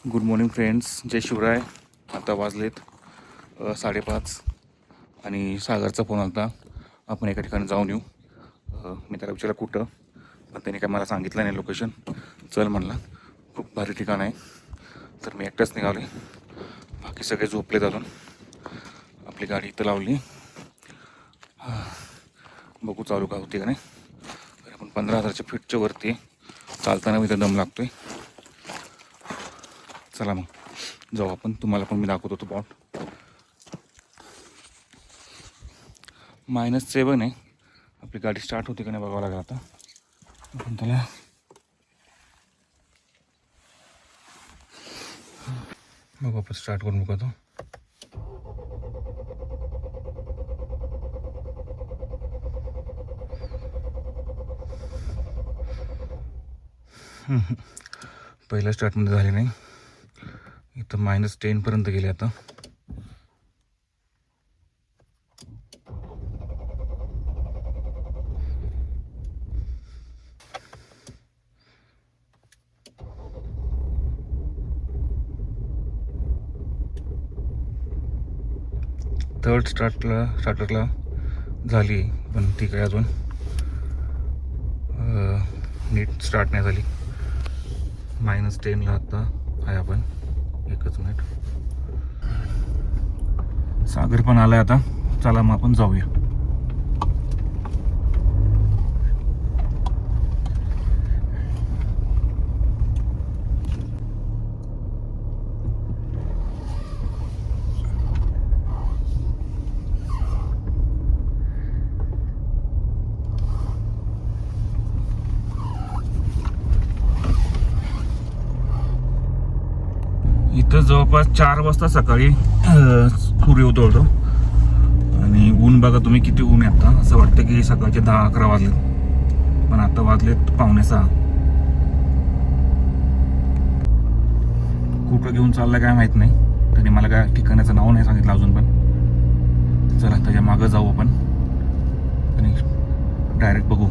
Good morning friends, जय शिवराय. आता वाजलेत 5:30 आणि सागरचा फोन आला. आपण एका ठिकाणी जाऊन येऊ. मी त्याला विचारलं कुठं, पण त्याने काय मला सांगितलं नाही लोकेशन. चल म्हणला, खूप भारी ठिकाण आहे. तर मी एकटाच निघाले, बाकी सगळे झोपलेत अजून. आपली गाडी इथं लावली. बघू चालू का होती का नाही. तर आपण 15,000च्या फीटच्या वरती चालताना इथं दम लागतोय. चला मग जाऊ आपण. तुम्हाला पण मी दाखवतो तो बॉट. -7 आहे. आपली गाडी स्टार्ट होती का नाही बघावं लागेल आता. आपण त्याला बघू, आपण स्टार्ट करून बघा तो. पहिल्या स्टार्टमध्ये झाले नाही. इथं -10 पर्यंत गेले आता. थर्ड स्टार्टरला झाली, पण ती काय अजून नीट स्टार्ट नाही झाली. -10ला आता आहे आपण. एकच मिनिट. सागर पण आलाय आता. चला मग आपण जाऊया. इथं जवळपास 4 वाजता सकाळी सूर्य उतरतो. आणि ऊन बघा तुम्ही किती ऊन आहे आता. असं वाटतं की सकाळचे 10-11 वाजलेत, पण आता वाजलेत 5:45. कुठं घेऊन चाललं काय माहीत नाही. त्यांनी मला काय ठिकाणाचं नाव नाही सांगितलं अजून. पण चला त्याच्या मागं जाऊ आपण आणि डायरेक्ट बघू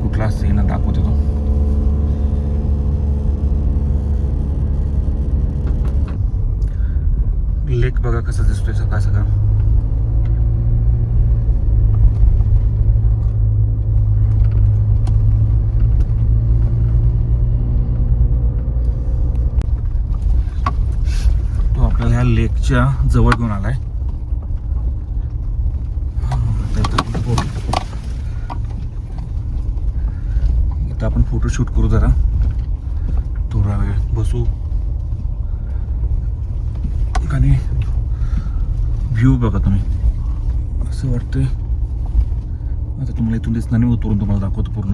कुठला सीन दाखवतो तो. लेक बघा कसा दिसतोय सकाळ सकाळ. तो आपल्याला ह्या लेकच्या जवळ घेऊन आलाय. इथं आपण फोटो शूट करू जरा, थोडा वेळ बसू आणि व्ह्यू बघा तुम्ही. असं वाटतंय आता तुम्हाला इथून दिसणार नाही, उतरून तुम्हाला दाखवतो पूर्ण.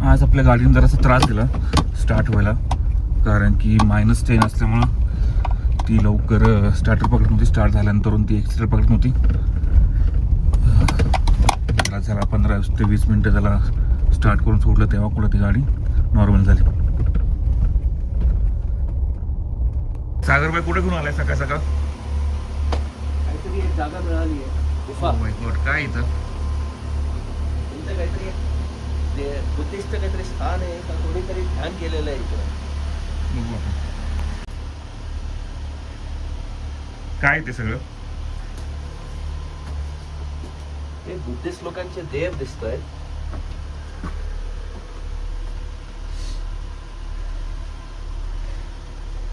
आज आपल्या गाडीने जरासा त्रास दिला स्टार्ट व्हायला, कारण की -10 असल्यामुळं ती लवकर स्टार्टर पकडत नव्हती. स्टार्ट झाल्यानंतर ती एक्सिलेटर पकडत नव्हती. त्याला झाला 15 ते 20 मिनटं त्याला स्टार्ट करून सोडलं, तेव्हा कुठं ती गाडी नॉर्मल झाली. सागरबाई कुठे घेऊन आलाय सकाळ सकाळ? काहीतरी एक जागा मिळाली आहे, गुफा. काय इथं तुमचं काहीतरी ते बुद्धिस्ट काहीतरी स्थान आहे का, कोणीतरी ध्यान केलेलं आहे इकडे. बघू आपण काय ते सगळं. ते बुद्धिस्ट लोकांचे देव दिसत आहेत.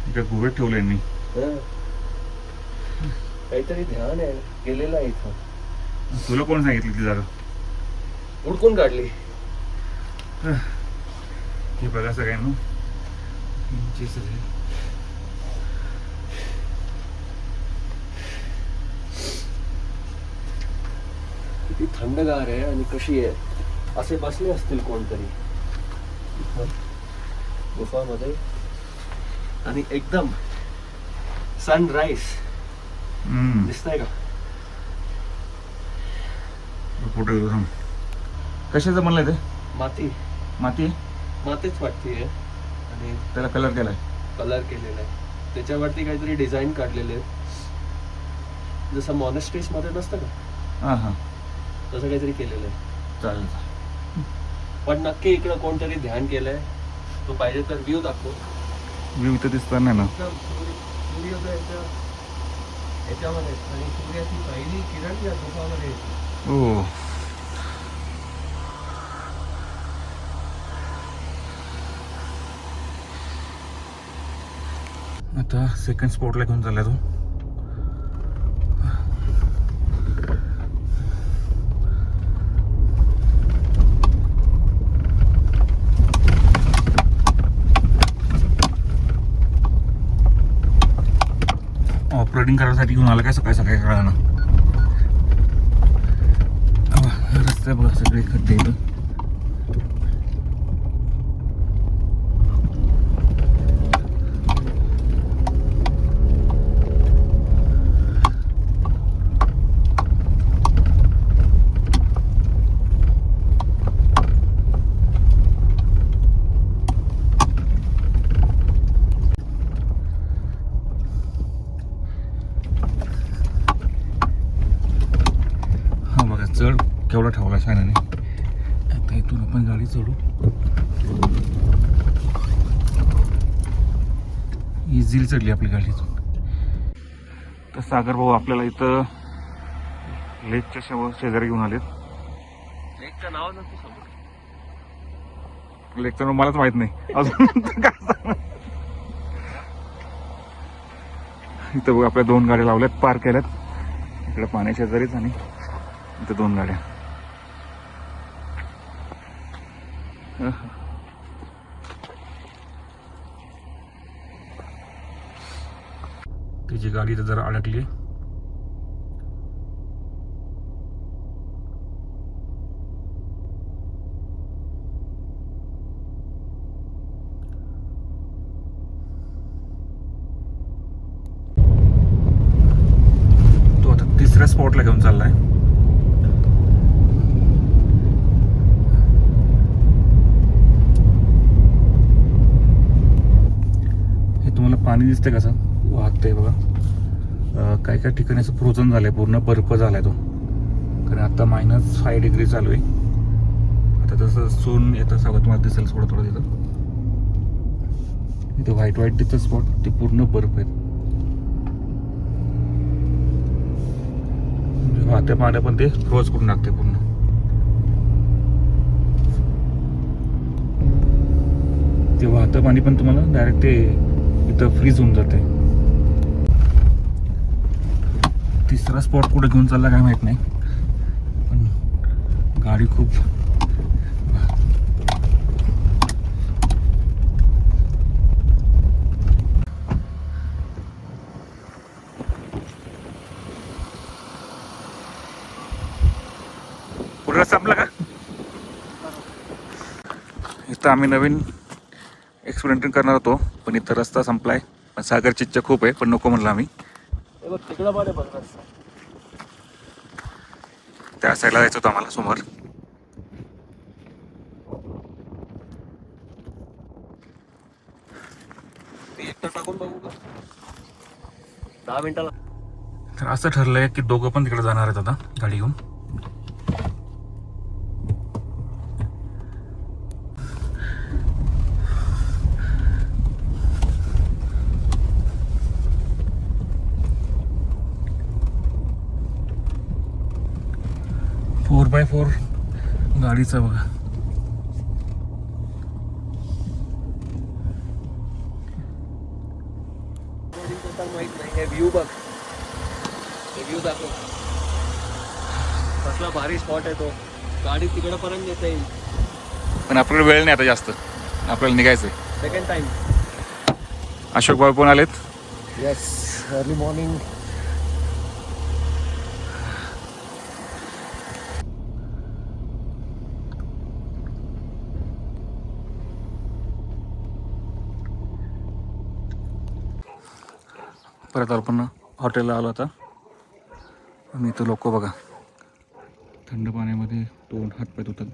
इकडे गुहेत ठेवलंय यांनी. काहीतरी ध्यान आहे केलेलं आहे इथं. तुला कोण सांगितलं ती जागा? उडकून काढली. हे बघा सगळ्यांना, किती थंडगार आहे आणि कशी आहे. असे बसले असतील कोणतरी गुफामध्ये आणि एकदम सनराईज दिसतंय का. फोटो घेऊ थांब. कशाचं म्हणलंय ते? माती. माती मातीच वाटते आणि त्याला कलर केलाय. कलर केलेला आहे. त्याच्यावरती काहीतरी डिझाईन काढलेले आहे, जसं मॉनेस्ट्रीज मध्ये नसतं का, हां हां, तसं काहीतरी केलेलं आहे. चालेल. पण नक्की इकडं कोणतरी ध्यान केलंय. तो पाहिजे तर व्ह्यू दाखव. व्ह्यू इथं दिसणार नाही ना. एकदम सूर्योदयाच्या याच्यामध्ये आणि सूर्याची पहिली किरण या गुफामध्ये येते. हो. आता सेकंड स्पॉटला घेऊन चाललाय तो. ऑपरेटिंग करायसाठी घेऊन आला काय सकाळी सकाळी कळालं. रस्ते बघा सगळे खड्डे इथं. हा बघा चढ केवढा ठेवला शाण्याने. आता इथून आपण गाडी चढू. इझिली चढली आपली गाडी इथून. तर सागर भाऊ आपल्याला इथं लेकच्या शेजारी घेऊन आलेत. लेकचं नाव नव्हतं समोर. लेकचं नाव मलाच माहित नाही अजून. इथं बघ आपल्या 2 गाड्या लावल्यात, पार्क केल्यात इकडे पाण्या शेजारीच. आणि इथं 2 गाड्या. तिची गाडी तर जरा अडकली. तो आता 3ऱ्या स्पॉटला घेऊन चाललाय. हे तुम्हाला पाणी दिसतंय कसं वाहतंय बघा. काही काही ठिकाणी असं फ्रोझन झालंय, पूर्ण बर्फ झालाय तो. कारण आता -5 डिग्री चालू आहे. आता तसं सून येतं सगळं तुम्हाला दिसेल थोडं थोडं तिथं. इथं व्हाईट व्हाईट तिथं स्पॉट ते पूर्ण बर्फ आहेत. वाहत्या पाण्या पण ते फ्रोज करून टाकते पूर्ण. ते वाहतं पाणी पण तुम्हाला डायरेक्ट ते इथं फ्रीज होऊन जाते. 3रा स्पॉट कुठे घेऊन चालला काय माहित नाही, पण गाडी खूप पुढे संपला का. इथं आम्ही नवीन एक्सपेरिमेंट करणार होतो, पण इथं रस्ता संपलाय. पण सागरची इच्छा खूप आहे, पण नको म्हणलं आम्ही. तिकडं पण बघ रस्ता. त्या साईडला जायचं होतं आम्हाला समोर. एकटा टाकून बघू का 10 मिनिटाला. तर असं ठरलंय की दोघं पण तिकडे जाणार आहेत आता गाडी घेऊन. फोर बाय फोर गाडीचं बघा. माहित नाही. हे व्ह्यू बघ, हे व्ह्यू दाखव. कसला भारी स्पॉट आहे तो. गाडी तिकडे पर्यंत येता येईल. पण आपल्याला वेळ नाही आता जास्त, आपल्याला निघायचंय. Second time. अशोक भाऊ पण आलेत. Yes, early morning. परत आपण हॉटेलला आलो आता. आणि इथं लोक बघा थंड पाण्यामध्ये 2 हात पाय धुतात.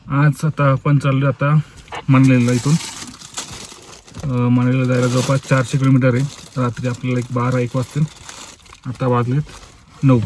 आज आता आपण चाललो आता मनालीला इथून मनालीला जायला जवळपास 400 किलोमीटर आहे. रात्री आपल्याला 12-1 वाजतील. आता वाजलेत 9.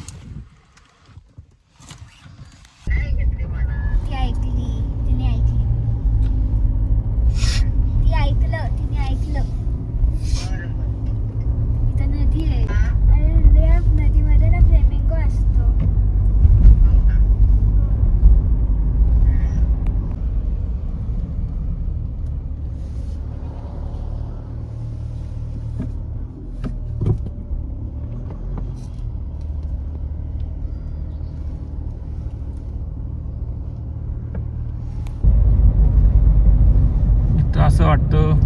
असं वाटतं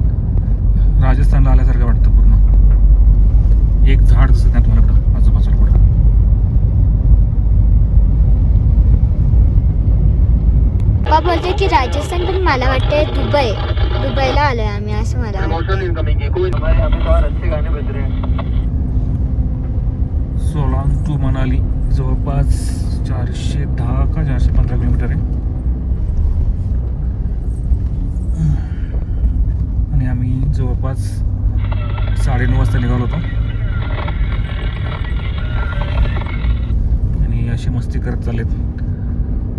राजस्थानला आल्यासारखं वाटतं. पूर्ण एक झाड दिसत नाही तुम्हाला इकडं आजूबाजूला कुठं. पप्पा बोलते की राजस्थान, पण मला वाटते दुबईला आलोय आम्ही असं मला वाटतं. सोलांग टू मनाली जवळपास 410 का 415 किलोमीटर आहे. आणि आम्ही जवळपास 9:30 वाजता निघालो होतो. आणि अशी मस्ती करत चाललेत.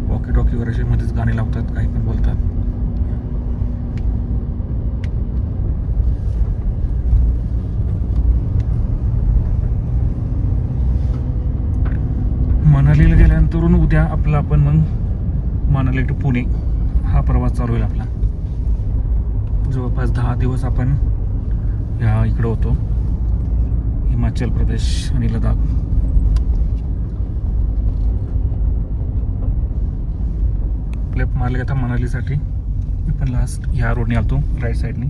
वॉकी टॉकीवर असे मध्येच गाणे लावतात, काही पण बोलतात. मनालीला गेल्यानंतर उद्या आपण मग मनाली टू पुणे हा प्रवास चालू होईल आपला. जवळपास 10 दिवस आपण ह्या इकडं होतो, हिमाचल प्रदेश आणि लडाख. लेफ्ट मारले आता मनालीसाठी. मी पण लास्ट ह्या रोडने आलतो राईट साईडने.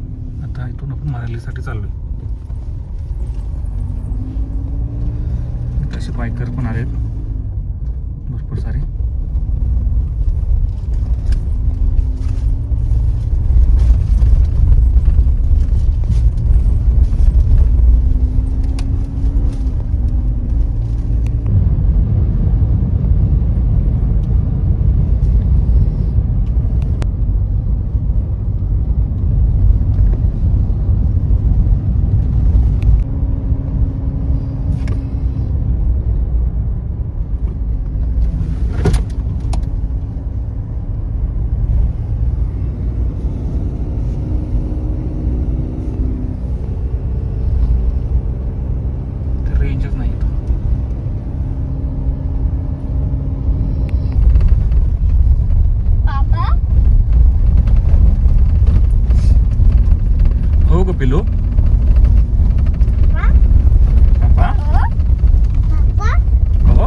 आता इथून आपण मनालीसाठी चाललोय. तसे बायकर पण आलेत भरपूर सारे. पिलो पापा हो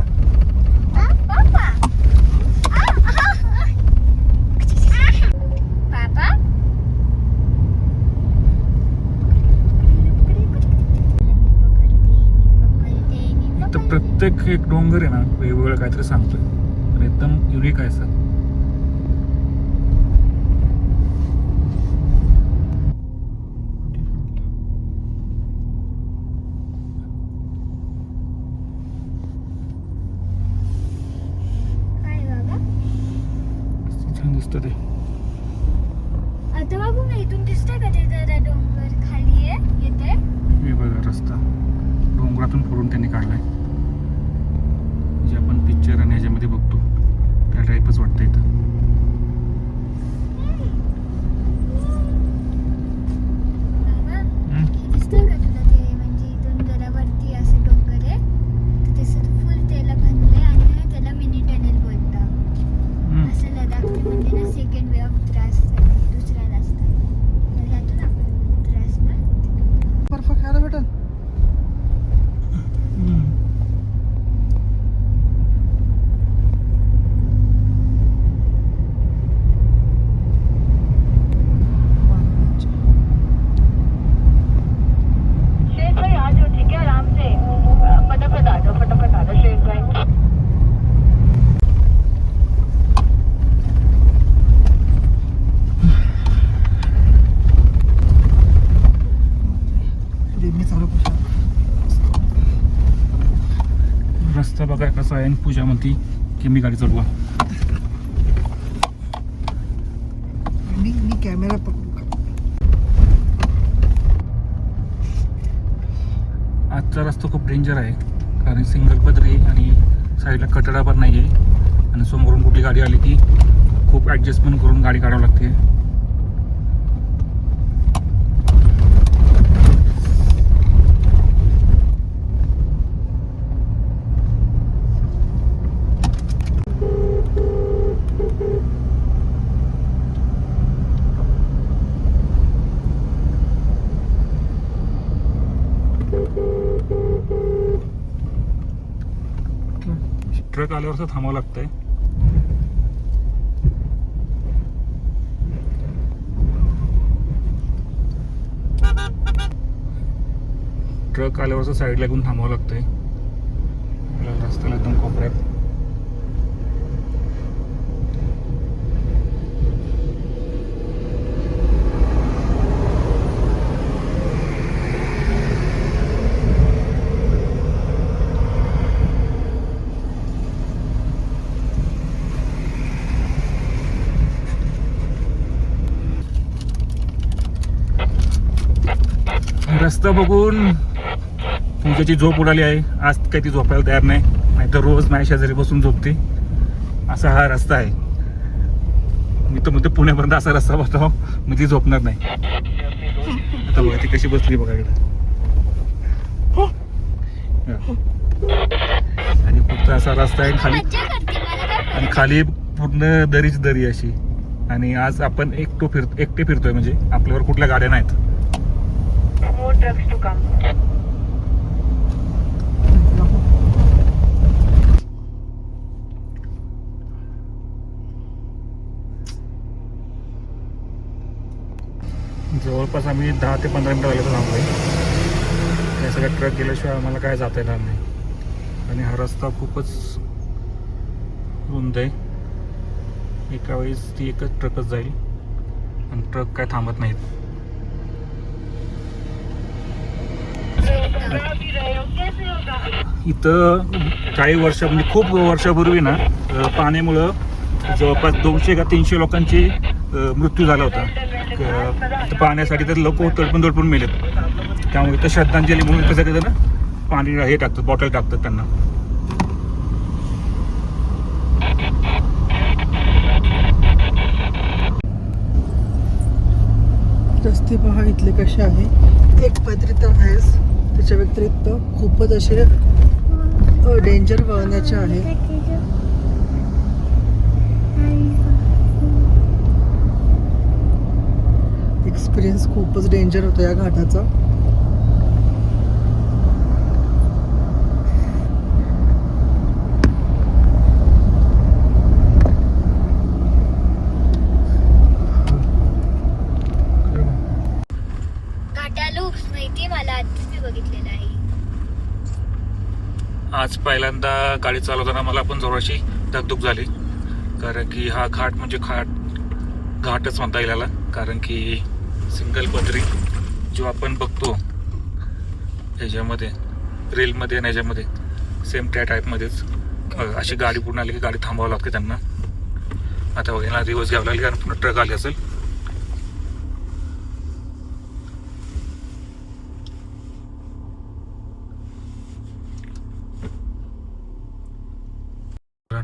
इथं प्रत्येक एक डोंगर आहे ना वेगवेगळं काहीतरी सांगतोय. पण एकदम युनिक आहे सर. छान दिसतं ते. आता बाबू मी इथून दिसतंय का ते जरा डोंगर खाली आहे येते. हे बघा रस्ता डोंगरातून फोडून त्यांनी काढलाय. जे आपण पिक्चर आणि ह्याच्यामध्ये बघतो त्या टाईपच वाटतं इथं. दिसतंय का तुला ते? म्हणजे इथून जरा वरती असं डोंगर आहे, तिथे फुल त्याला बनलंय आणि त्याला मिनी टनेल बोलतात. असं लडाखमध्ये ना सेकंड वे ऑफ द्रास दुसरा रस्ता आहे. जातो ना आपण द्रासला. बर्फ खायला भेटेल. रस्ता बघा कसा आहे. पूजा म्हणती की मी गाडी चालवा. कॅमेरा पकडू. आजचा रस्ता खूप डेंजर आहे कारण सिंगल पदरी आणि साईडला कटडा पण नाही आहे आणि समोरून कुठली गाडी आली की खूप ॲडजस्टमेंट करून गाडी काढावी लागते. ट्रक आल्यावर थांबावं लागतंय. ट्रक आल्यावर साईडला घेऊन थांबावं लागतंय. रस्त्याला एकदम कोपऱ्यात. रस्ता बघून पूजाची झोप उडाली आहे. आज काही ती झोपायला तयार नाही तर रोज माझ्या शेजारी बसून झोपते. असा हा रस्ता आहे. मी तर म्हणतो पुण्यापर्यंत असा रस्ता बसतो मग ती झोपणार नाही. आता बघा ती कशी बसली बघा इकडे. आणि पुढचा असा रस्ता आहे खाली मज्जा करते मला काय आणि खाली पूर्ण दरीच दरी अशी. आणि आज आपण एकटे फिरतोय म्हणजे आपल्यावर कुठल्या गाड्या नाहीत. More trucks to come. जवळपास आम्ही 10 ते 15 मिनिटं झालं थांबलोय. या सगळ्या ट्रक गेल्याशिवाय आम्हाला काय जाता येणार नाही. आणि हा रस्ता खूपच रुंद आहे. एका वेळेस ती एकच ट्रकच जाईल आणि ट्रक काय थांबत नाहीत. इथं काही म्हणजे खूप वर्षापूर्वी ना पाण्यामुळं जवळपास 200 का 300 लोकांची मृत्यू झाला होता. इथं पाण्यासाठी तर लोक तडपून मेलेत. त्यामुळे इथं श्रद्धांजली म्हणून कसं कसं ना पाणी हे टाकतात, बॉटल टाकतात त्यांना. रस्ते पहा इथले कसे आहे. एक पदरी तर आहेच, त्याच्या व्यतिरिक्त खूपच असे डेंजर वळण्याचे आहे. एक्सपिरियन्स खूपच डेंजर होतो या घाटाचा. आज पहिल्यांदा गाडी चालवताना मला पण जोराशी धकधक झाली कारण की हा घाट म्हणजे घाटच म्हणता येईल याला. कारण की सिंगल पदरी जो आपण बघतो ह्याच्यामध्ये रेलमध्ये आणि ह्याच्यामध्ये सेम त्या टाईपमध्येच अशी गाडी पूर्ण आली की गाडी थांबावं लागते त्यांना. आता बघा रिवर्स घ्यावं लागली कारण पुन्हा ट्रक आली असेल.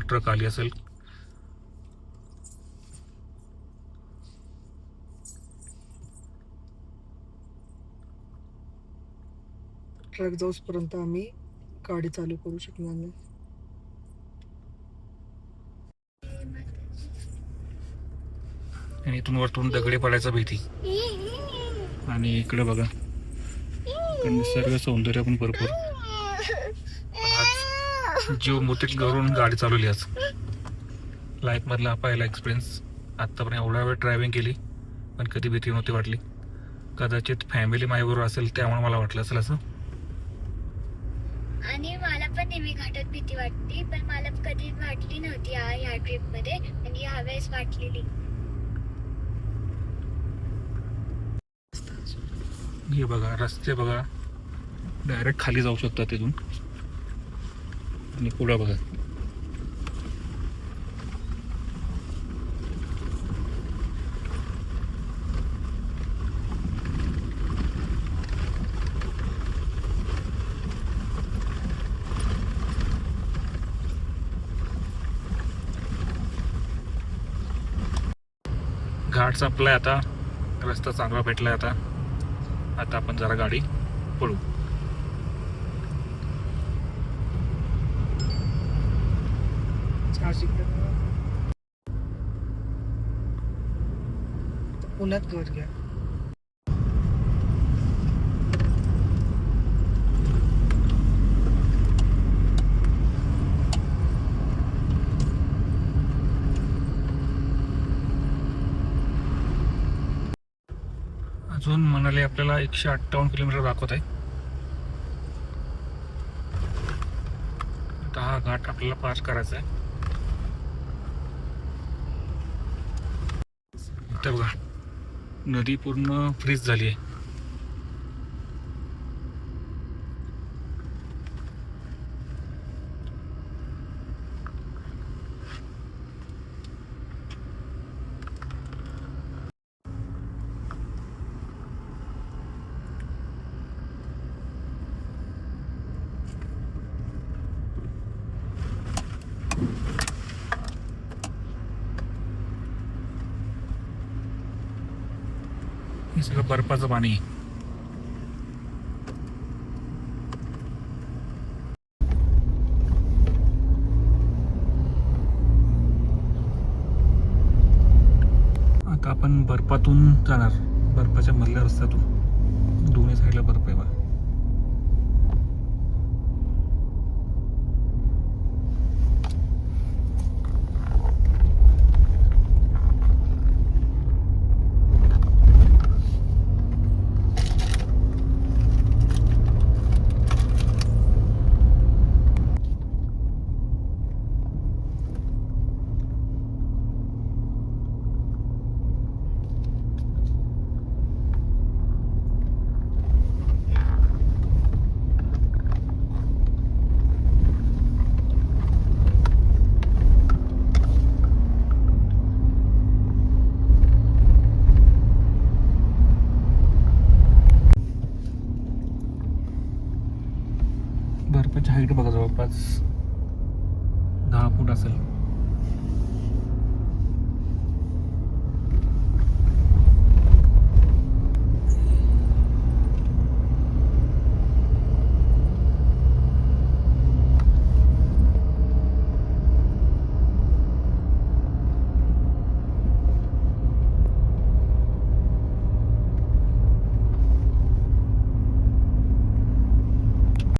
ट्रक आली असेल. ट्रक जाऊसपर्यंत आम्ही गाडी चालू करू शकणार नाही. आणि इथून वरतून दगडे पडायचा भीती. आणि इकडे बघा निसर्ग सौंदर्य पण भरपूर. आज जीव मुठीत धरून गाडी चालवली आज. लाईफ मधला पहिला एक्सपिरियन्स. आत्तापर्यंत एवढा वेळ ड्रायव्हिंग केली पण कधी भीती नव्हती वाटली. कदाचित फॅमिली माझ्याबरोबर असेल त्यामुळे मला वाटलं असेल असं. आणि मला पण नेहमी घाटात भीती वाटते पण मला कधी वाटली नव्हती ह्या ट्रिप मध्ये आणि ह्या वेळेस वाटलेली. हे बघा रस्ते बघा डायरेक्ट खाली जाऊ शकतात तिथून. आणि पुढं बघा घाट संपलाय आता, रस्ता चांगला भेटलाय आता. आता आपण जरा गाडी पळू. पुण्यात घर घ्या. अजून मनाली आपल्याला 158 किलोमीटर दाखवत आहे. आता हा घाट आपल्याला पार करायचा आहे. इथं बघा नदी पूर्ण फ्रीज झाली आहे. हे सगळं बर्फाचं पाणी आहे. आता आपण बर्फातून जाणार, बर्फाच्या मधल्या रस्त्यातून. दोन्ही साईडला बर्फ आहे बघा. बर्फाची हाईट बघा जवळपास 10 फूट असेल.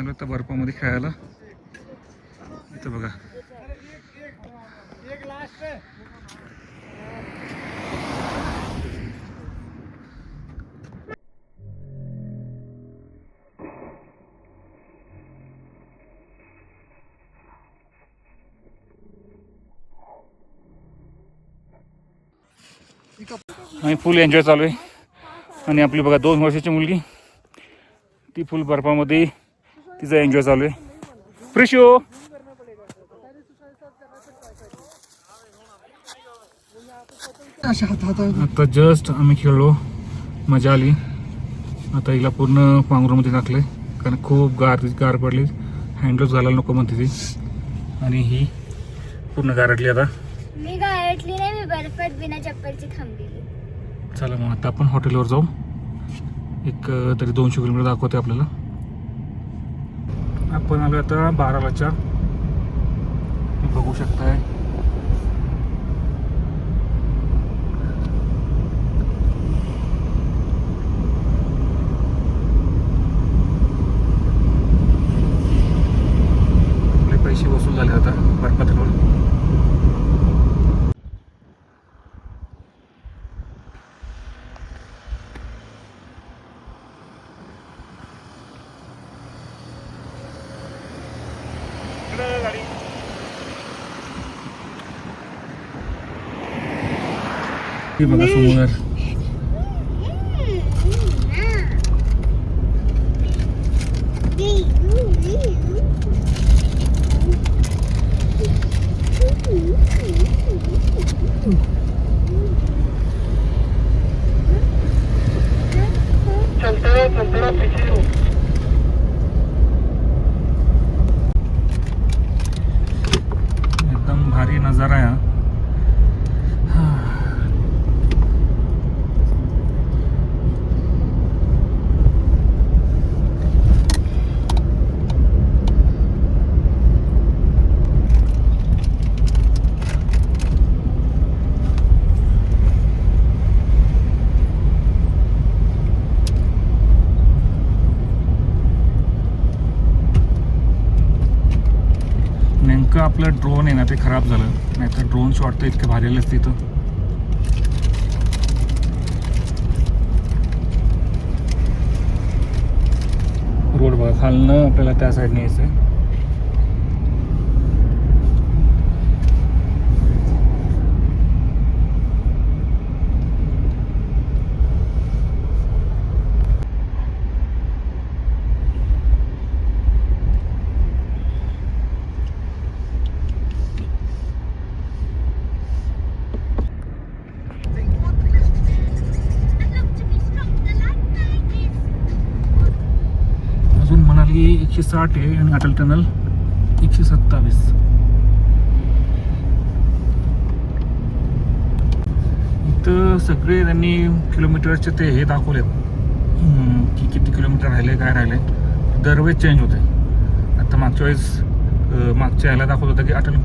आता बर्फामध्ये खेळायला इथं बघा. आणि फुल एन्जॉय चालू आहे. आणि आपली बघा 2 वर्षाची मुलगी ती फुल बर्फामध्ये तिचा एन्जॉय चालू आहे. प्रिशो आता जस्ट आम्ही खेळलो, मजा आली. आता हिला पूर्ण पांघरूमध्ये टाकले कारण खूप गार पडली. हँडग्लोव्स घालायला नको म्हणते ती. आणि ही पूर्ण गारटली. आता मी गारटली नाही, मी बर्फात बिना चप्पलची थांबलेली. चला मग आता आपण हॉटेलवर जाऊ. एक तरी 200 किलोमीटर दाखवते आपल्याला. आपण आलो आता बारालाच्या. बघू शकताय आपले पैसे वसूल झाले आता बर्फातून. हे बघा समोर एकदम भारी नजारा आहे. आपलं ड्रोन आहे ना ते खराब झालं, नाहीतर ड्रोन शॉट तर इतके भारी आले असते इथं. रोड बघा, खालनं आपल्याला त्या साईडने यायचं आहे. अजून मनाली 160 आहे आणि अटल टनल 127. इथं सगळे त्यांनी किलोमीटरचे ते हे दाखवलेत की किती किलोमीटर राहिले, काय राहिले. दरवेळेस चेंज होते. आता मागच्या वेळेस मागच्या याला दाखवत होतं की अटल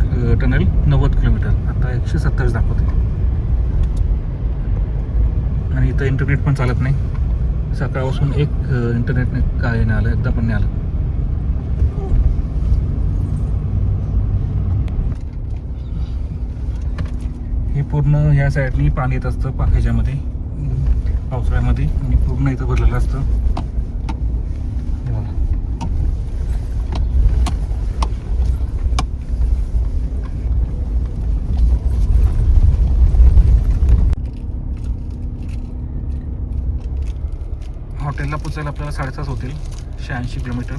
टनल 90 किलोमीटर, आता 127 दाखवते. आणि इथं इंटरनेट पण चालत नाही. सकाळपासून एक इंटरनेटने काय नाही आलं, एकदा पण नाही आलं. हे पूर्ण ह्या साईडनी पाणी येत असतं ह्याच्यामध्ये पावसाळ्यामध्ये, आणि पूर्ण इथं भरलेलं असतं. हे बघा. हॉटेलला पोचायला आपल्याला 7.5 होतील, 86 किलोमीटर.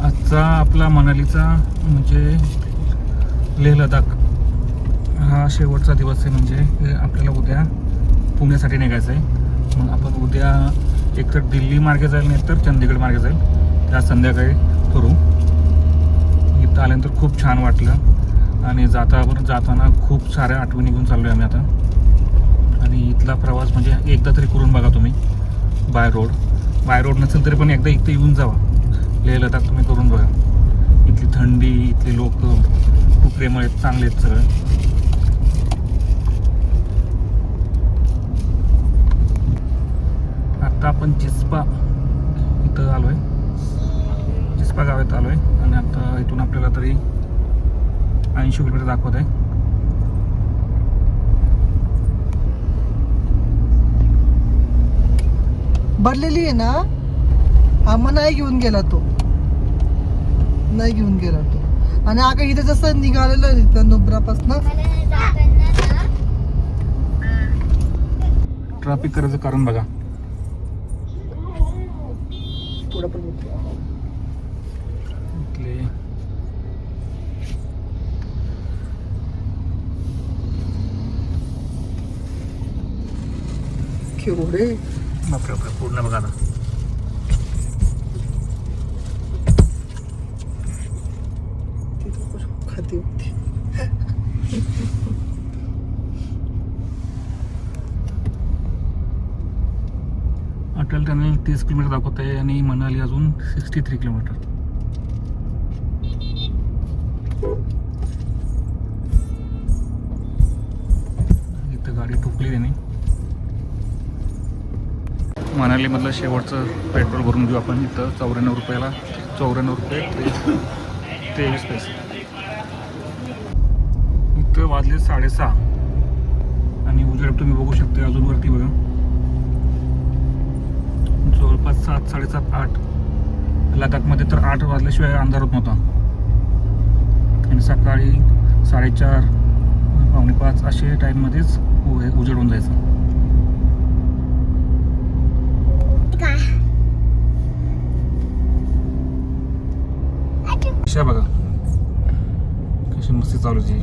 आजचा आपला मनालीचा म्हणजे लेह लडाख हा शेवटचा दिवस आहे. म्हणजे आपल्याला उद्या पुण्यासाठी निघायचं आहे. मग आपण उद्या एकतर दिल्ली मार्गे जाईल, नाही तर चंदीगड मार्गे जाईल. त्या संध्याकाळी ठरवू. इथं आल्यानंतर खूप छान वाटलं, आणि जाताना खूप साऱ्या आठवणी घेऊन चाललो आहे आम्ही आता. आणि इथला प्रवास म्हणजे एकदा तरी करून बघा तुम्ही. बाय रोड नसेल तरी पण एकदा इथे येऊन जावा. लेह लडाख तुम्ही करून बघा. इथली थंडी, इथली लोक खूप प्रेमळ आहेत, चांगले आहेत सगळे. आता आपण जिस्पा इथं आलो आहे, जिस्पा गावात आलो आहे. आणि आता इथून आपल्याला तरी 80 किलोमीटर दाखवत आहे. भरलेली आहे ना, आम्हाला नाही घेऊन गेला तो. आणि अगं इथे जसं निघालेलं आहे तिथं नुब्रापासून ट्रॅफिक करायचं कारण बघा. पुढं पण इथले केवढे बापरे पूर्ण बघा आता. खाती होती. अटल टनल 30 किलोमीटर दाखवत आहे, आणि मनाली अजून 63 किलोमीटर. इथं गाडी ठोकली त्याने. मनालीमधलं शेवटचं पेट्रोल भरून घेऊ आपण. इथं 94 रुपयाला 94 रुपये 23 पैसे. इथं वाजले 6:30, आणि उजेड तुम्ही बघू शकता अजून वरती बघा. जवळपास 7, 7:30, 8. लडाखमध्ये तर 8 वाजल्याशिवाय अंधार होत नव्हता. आणि सकाळी 4:30, 4:45 असे टाईममध्येच उजेड होऊन जायचं. कशा बघा कशी मस्ती चालू आहे.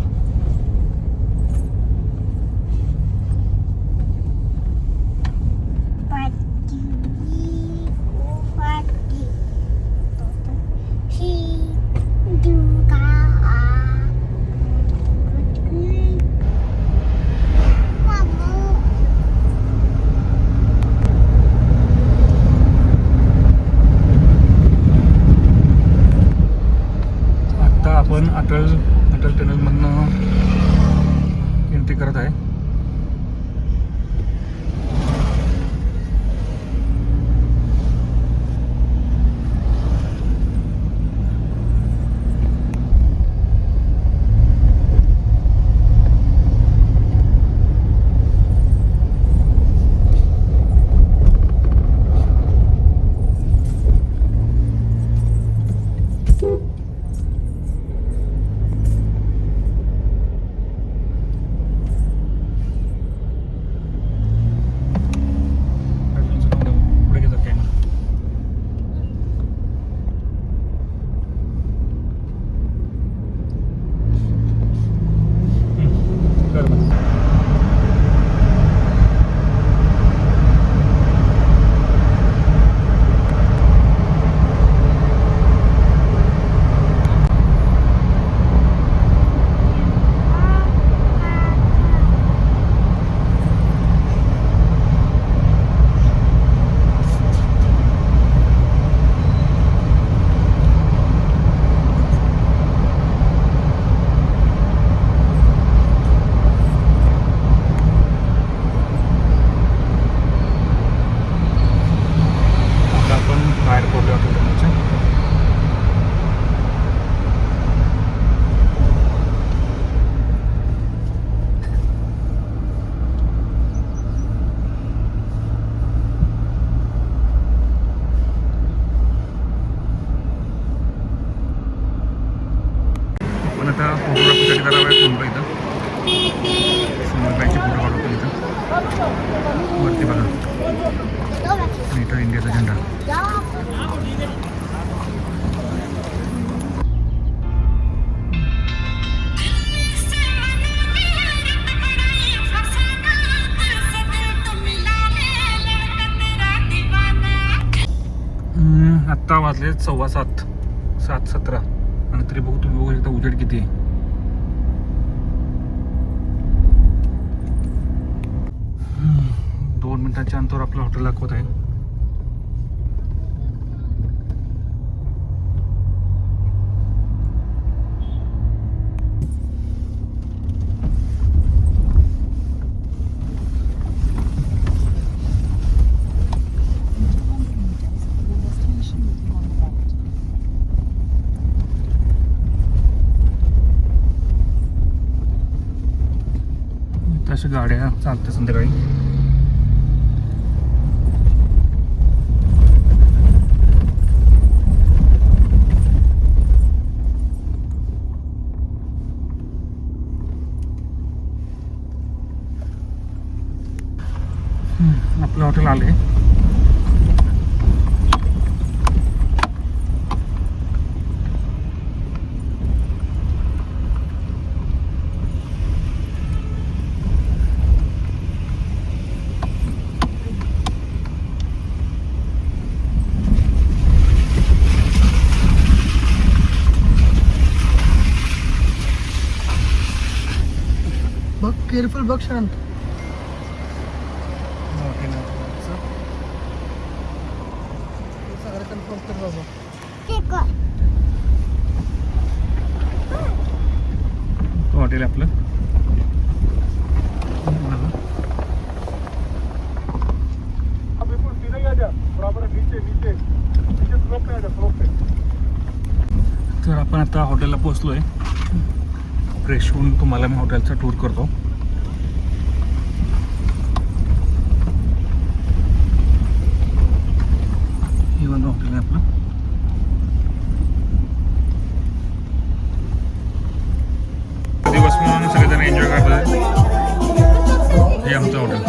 आपण अटल टनलमधनं एंट्री करत आहे. मोठं हॉटेल त्यांचं. पण आता फोटोग्राफीसाठी जरा वेळ थांबलो इथं. समोरची फोटो काढतो इथं वरती बघा. आणि इथं इंडियाचा झेंडा. आत्ता वाजले 7:15, 7:17 आणि तरी बघू तुम्ही बघू शकता उजेड किती आहे. दोन मिनिटांच्या अंतरावर आपलं हॉटेल दाखवत आहे. अशा गाड्या चालतात संध्याकाळी. आपलं हॉटेल आले. बघ केअरफुल बघ शांत. सगळं कन्फर्म कर बाबा. हॉटेल आपलं तर आपण आता हॉटेलला पोहोचलोय. फ्रेश होऊन तुम्हाला मी हॉटेलचा टूर करतो. हे बघा हॉटेल आहे आपलं. दिवस म्हणून सगळेजण एन्जॉय करतात. हे आमचं हॉटेल.